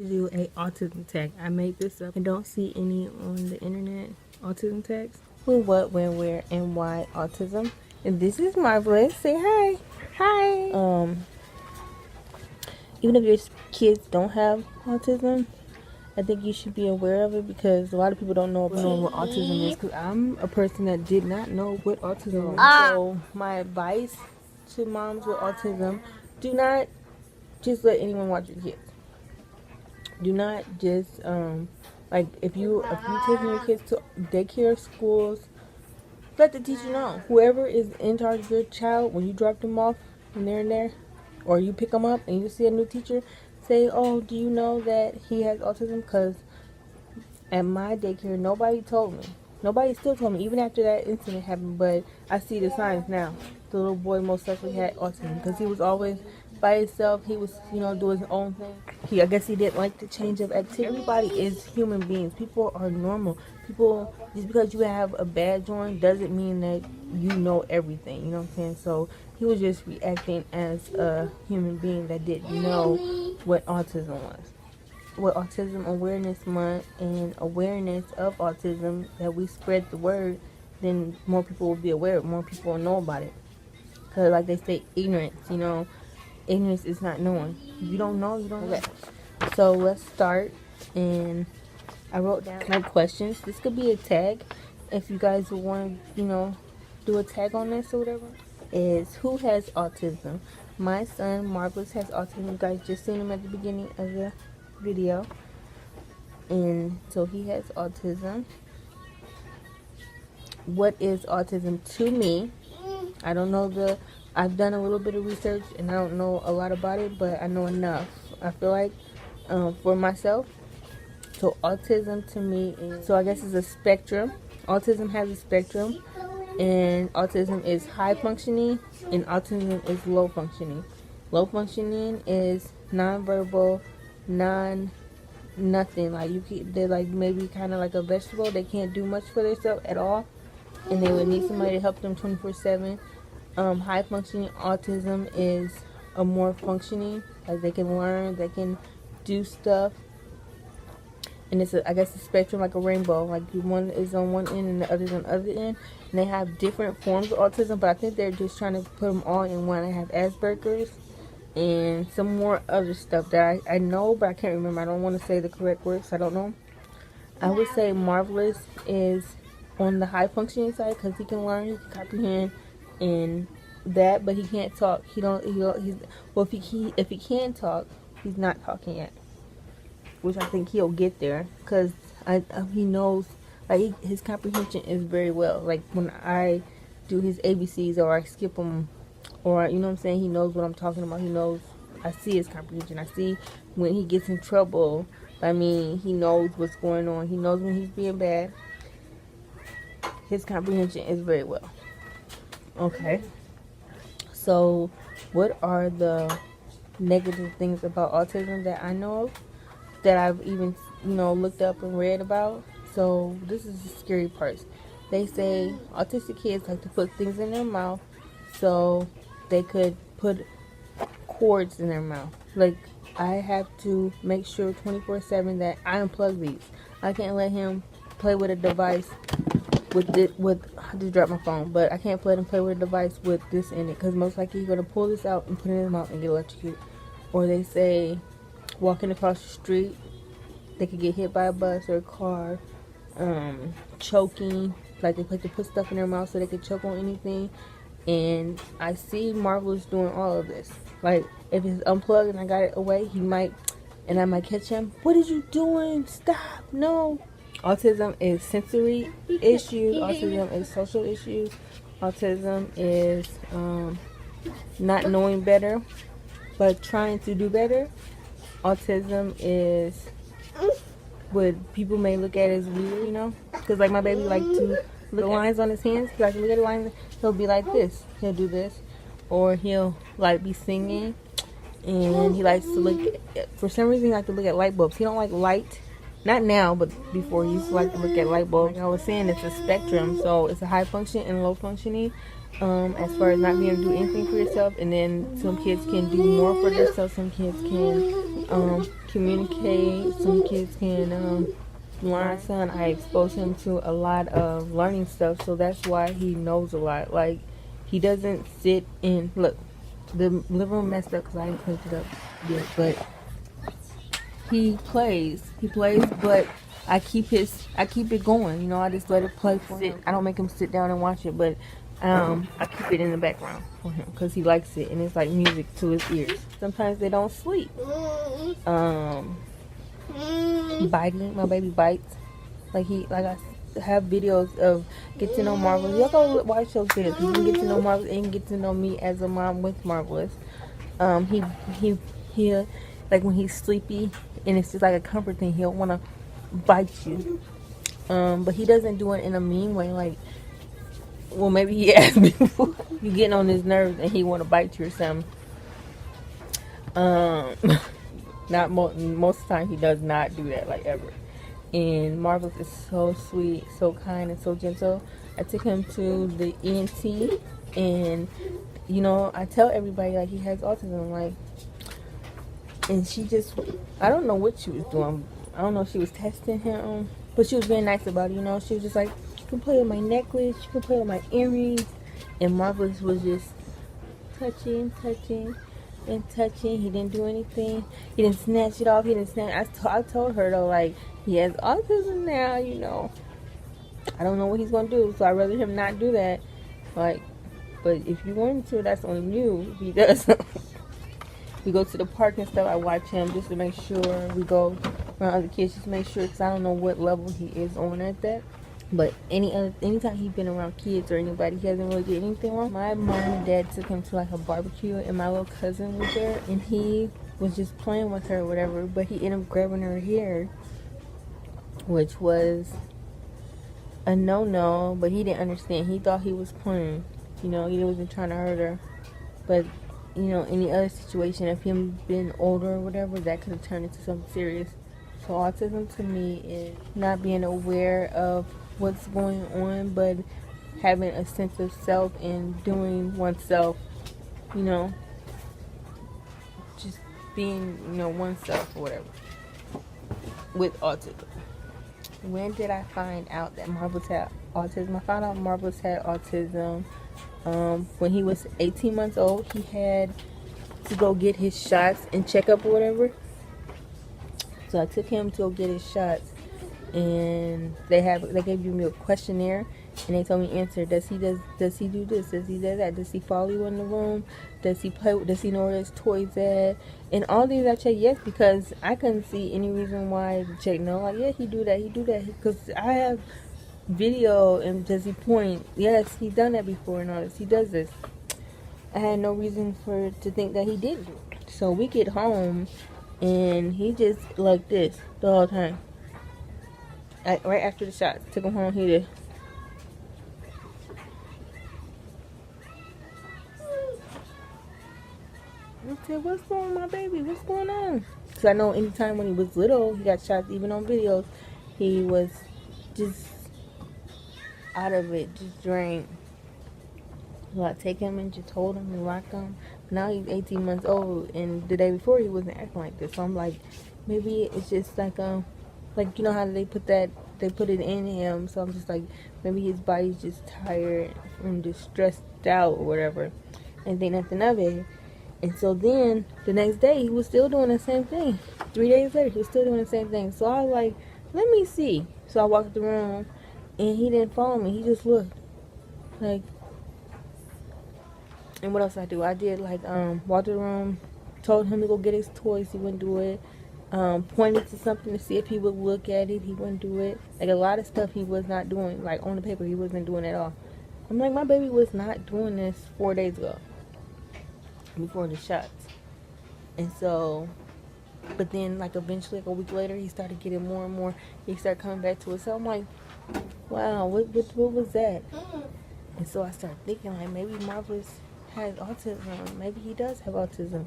Do a autism tag. I made this up. I don't see any on the internet. Autism tags. Who, what, when, where, and why autism. And this is Marvelous. Say hi. Hi. Even if your kids don't have autism, I think you should be aware of it because a lot of people don't know what autism is. Because I'm a person that did not know what autism is. So my advice to moms with autism: do not just let anyone watch your kids. Do not just like if you taking your kids to daycare schools, let the teacher know. Whoever is in charge of your child, when you drop them off and they're in there, or you pick them up and you see a new teacher, say, "Oh, do you know that he has autism?" Because at my daycare, nobody told me. Nobody still told me, even after that incident happened. But I see the signs now. The little boy most likely had autism because he was always by himself. He was, doing his own thing. I guess he didn't like the change of activity. Everybody is human beings. People are normal. People, just because you have a badge on doesn't mean that you know everything. You know what I'm saying? So he was just reacting as a human being that didn't know what autism was. With Autism Awareness Month and awareness of autism, that we spread the word, then more people will be aware, more people will know about it. Because like they say, ignorance, ignorance is not knowing. If you don't know, you don't know. So let's start. And I wrote down my questions. This could be a tag if you guys want to, do a tag on this or whatever. Is who has autism? My son Marvelous has autism. You guys just seen him at the beginning of the video, and so he has autism. What is autism to me? I don't know I've done a little bit of research and I don't know a lot about it, but I know enough. I feel like for myself. So autism to me is, so I guess it's a spectrum. Autism has a spectrum, and autism is high functioning and autism is low functioning. Low functioning is nonverbal, nothing. Like they're like maybe kind of like a vegetable. They can't do much for themselves at all, and they would need somebody to help them 24/7. High functioning autism is a more functioning, like they can learn, they can do stuff, and it's I guess a spectrum like a rainbow. Like one is on one end and the other's on the other end, and they have different forms of autism. But I think they're just trying to put them all in one. I have Asperger's and some more other stuff that I know, but I can't remember. I don't want to say the correct words. I don't know. I would say Marvelous is on the high functioning side because he can learn, he can comprehend, and that, but he can't talk. If he can talk, he's not talking yet, which I think he'll get there because he knows, like his comprehension is very well. Like when I do his ABCs or I skip them, or you know what I'm saying, he knows what I'm talking about. He knows. I see his comprehension. I see when he gets in trouble. I mean, he knows what's going on. He knows when he's being bad. His comprehension is very well. Okay. So, what are the negative things about autism that I know of, that I've even, looked up and read about? So, this is the scary part. They say autistic kids like to put things in their mouth so they could put cords in their mouth. Like, I have to make sure 24/7 that I unplug these. I can't let him play with a device I just dropped my phone, but I can't let him play with a device with this in it, because most likely he's going to pull this out and put it in his mouth and get electrocuted. Or they say walking across the street, they could get hit by a bus or a car. Choking, like they like to put stuff in their mouth so they could choke on anything. And I see Marvelous doing all of this. Like if it's unplugged and I got it away, I might catch him. What are you doing? Stop! No. Autism is sensory issues. Autism is social issues. Autism is not knowing better, but trying to do better. Autism is what people may look at as weird, because like my baby like to look at lines on his hands. He like to look at the lines. He'll be like this. He'll do this, or he'll like be singing, and he likes to look. For some reason, he likes to look at light bulbs. He don't like light. Not now, but before he used to like to look at light bulbs. Like I was saying, it's a spectrum, so it's a high functioning and low functioning. As far as not being able to do anything for yourself, and then some kids can do more for themselves. Some kids can communicate. Some kids can learn. My son, I expose him to a lot of learning stuff, so that's why he knows a lot. Like, he doesn't sit in, look, the living room messed up because I didn't clean it up yet, but he plays, but I keep it going, you know. I just let it play for him. I don't make him sit down and watch it, but I keep it in the background for him because he likes it, and it's like music to his ears. Sometimes they don't sleep. Biting, my baby bites. Like I have videos of get to know Marvelous. Y'all go watch those videos. You can get to know Marvelous and get to know me as a mom with Marvelous. He like when he's sleepy and it's just like a comfort thing, he'll want to bite you. But he doesn't do it in a mean way. Like, well, maybe he asked me before. You getting on his nerves and he want to bite you or something. Not most of the time he does not do that, like, ever. And Marvelous is so sweet, so kind, and so gentle. I took him to the ENT, and you know, I tell everybody like he has autism, like, and she just, I don't know what she was doing. I don't know if she was testing him, but she was being nice about it, you know. She was just like, you can play with my necklace, you can play with my earrings, and Marvelous was just touching. He didn't do anything. He didn't snatch it off. He didn't snatch. I told her though, like, he has autism now, you know. I don't know what he's gonna do, so I'd rather him not do that. Like, but if you want him to, that's on you. If he does, we go to the park and stuff. I watch him just to make sure. We go around other kids just to make sure, because I don't know what level he is on at that. But anytime he's been around kids or anybody, he hasn't really did anything wrong. My mom and dad took him to like a barbecue, and my little cousin was there, and he was just playing with her or whatever. But he ended up grabbing her hair, which was a no. But he didn't understand. He thought he was playing. You know, he wasn't trying to hurt her. But you know, any other situation, if him being older or whatever, that could have turned into something serious. So autism to me is not being aware of what's going on, but having a sense of self and doing oneself, you know, just being, you know, oneself or whatever with autism. When did I find out that Marvelous had autism? I found out Marvelous had autism when he was 18 months old. He had to go get his shots and checkup or whatever. So I took him to go get his shots, and they gave me a questionnaire, and they told me answer. Does he do this? Does he do that? Does he follow you in the room? Does he play? Does he know where his toys at? And all these I checked yes, because I couldn't see any reason why to check no. Like, yeah, he do that, because I have video. And does he point? Yes, he's done that before and all this. He does this. I had no reason to think that he didn't do it. So we get home, and he just like this the whole time. Right after the shots, took him home. He did. I said, "What's wrong with my baby? What's going on?" Because I know anytime when he was little, he got shots. Even on videos, he was just out of it, just drained. So I take him and just hold him and rock him. Now he's 18 months old, and the day before he wasn't acting like this. So I'm like, maybe it's just like you know how they put it in him. So I'm just like, maybe his body's just tired and just stressed out or whatever, and think nothing of it. And so then the next day he was still doing the same thing. 3 days later he was still doing the same thing. So I was like, let me see. So I walked the room, and he didn't follow me. He just looked like. And what else I do? I did like walk the room, told him to go get his toys. He wouldn't do it. Pointed to something to see if he would look at it. He wouldn't do it. Like a lot of stuff he was not doing. Like on the paper, he wasn't doing at all. I'm like, my baby was not doing this 4 days ago, before the shots. And so, but then like eventually, like a week later, he started getting more and more. He started coming back to it. So I'm like, wow, what was that? And so I started thinking like maybe Marvelous has autism. Maybe he does have autism.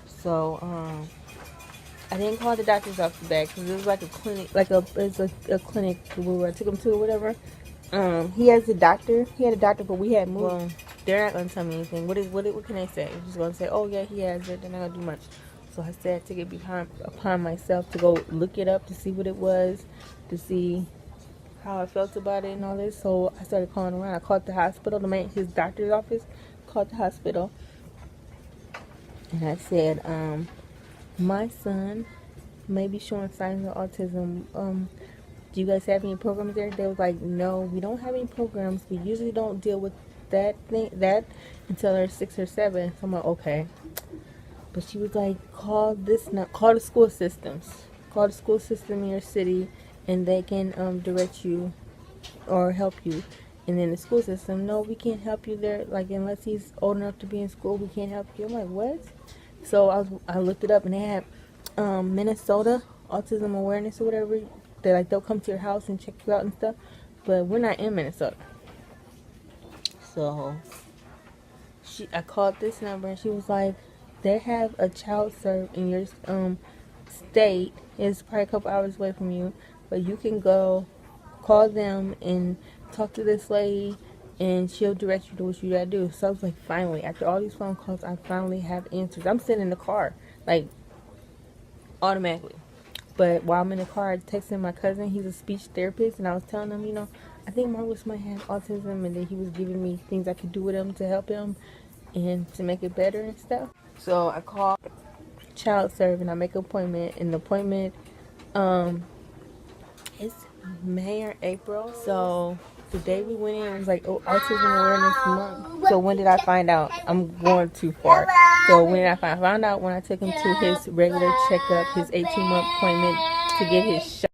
So I didn't call the doctors off the bat because it was like a clinic, it's a clinic where I took him to or whatever. He has a doctor. He had a doctor, but we had moved. Well, they're not gonna tell me anything. What can they say? They're just gonna say, oh yeah, he has it. They're not gonna do much. So I said to get upon myself to go look it up to see what it was, to see how I felt about it and all this. So I started calling around. I called the hospital, his doctor's office, called the hospital, and I said, my son may be showing signs of autism. Do you guys have any programs there? They was like, no, we don't have any programs. We usually don't deal with that until they're 6 or 7. So I'm like, okay. But she was like, call the school systems. Call the school system in your city, and they can direct you or help you. And then the school system, no, we can't help you there. Like, unless he's old enough to be in school, we can't help you. I'm like, what? So I looked it up, and they had Minnesota Autism Awareness or whatever. They'll come to your house and check you out and stuff. But we're not in Minnesota. So I called this number, and she was like, they have a child serve in your state. It's probably a couple hours away from you, but you can go call them and talk to this lady, and she'll direct you to what you gotta do. So I was like, finally, after all these phone calls, I finally have answers. I'm sitting in the car, like, automatically. But while I'm in the car, I texted my cousin. He's a speech therapist, and I was telling him, I think Marcus might have autism, and then he was giving me things I could do with him to help him and to make it better and stuff. So I called child serve, and I make an appointment. And the appointment, it's May or April. So the day we went in, it was like, Autism Awareness Month. So when did I find out? I'm going too far. So when did I found out when I took him to his regular checkup, his 18-month appointment to get his shot.